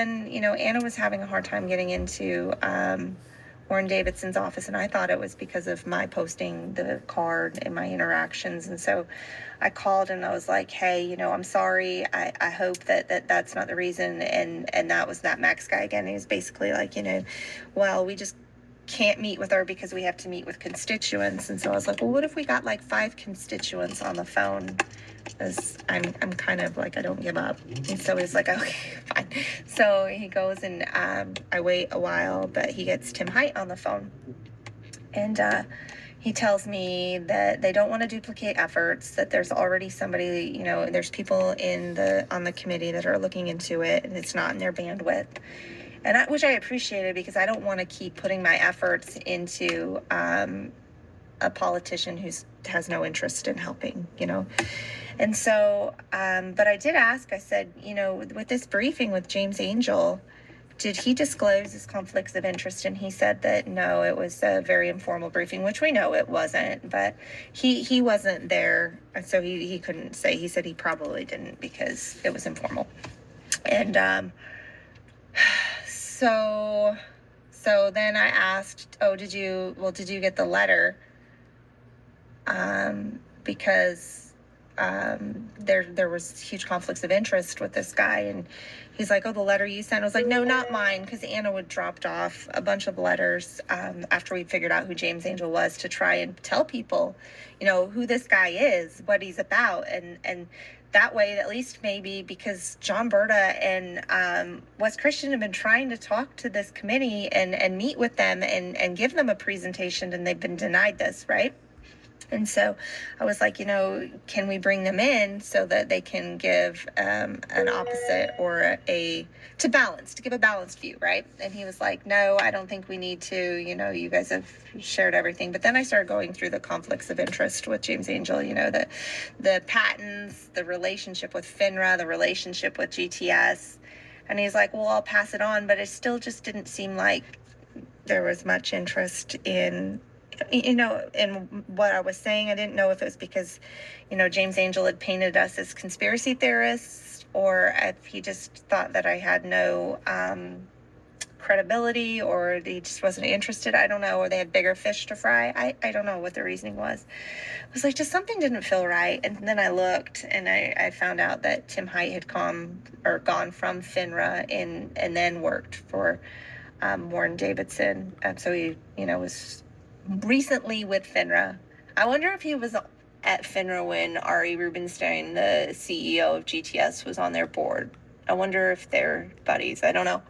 then, Anna was having a hard time getting into Warren Davidson's office, and I thought it was because of my posting the card and my interactions. And so I called and I was like, hey, I'm sorry. I hope that's not the reason. And that was that Max guy again. He was basically like, well, we just can't meet with her because we have to meet with constituents. And so I was like, well, what if we got like 5 constituents on the phone? Because I'm kind of like, I don't give up. And so he's like, okay, fine. So he goes and I wait a while, but he gets Tim Hight on the phone. And he tells me that they don't want to duplicate efforts, that there's already somebody, there's people on the committee that are looking into it, and it's not in their bandwidth. And which I appreciated, because I don't want to keep putting my efforts into a politician who has no interest in helping, And so, but I did ask, I said, with this briefing with James Angel, did he disclose his conflicts of interest? And he said that no, it was a very informal briefing, which we know it wasn't, but he wasn't there. So he couldn't say. He said he probably didn't because it was informal. And so then I asked, did you get the letter? Because there was huge conflicts of interest with this guy. And he's like, the letter you sent? I was like, no, not mine, because Anna would dropped off a bunch of letters after we figured out who James Angel was, to try and tell people, who this guy is, what he's about. And that way, at least maybe, because John Berta and West Christian have been trying to talk to this committee and meet with them and give them a presentation, and they've been denied this, right? And so I was like, can we bring them in so that they can give an opposite or to give a balanced view, right? And he was like, no, I don't think we need to, you guys have shared everything. But then I started going through the conflicts of interest with James Angel, the patents, the relationship with FINRA, the relationship with GTS. And he's like, well, I'll pass it on. But it still just didn't seem like there was much interest in what I was saying. I didn't know if it was because, James Angel had painted us as conspiracy theorists, or if he just thought that I had no credibility, or he just wasn't interested. I don't know, or they had bigger fish to fry. I don't know what the reasoning was. It was like, just something didn't feel right. And then I looked and I found out that Tim Hight had gone from FINRA and then worked for Warren Davidson. So he, was recently with FINRA. I wonder if he was at FINRA when Ari Rubenstein, the CEO of GTS, was on their board. I wonder if they're buddies. I don't know.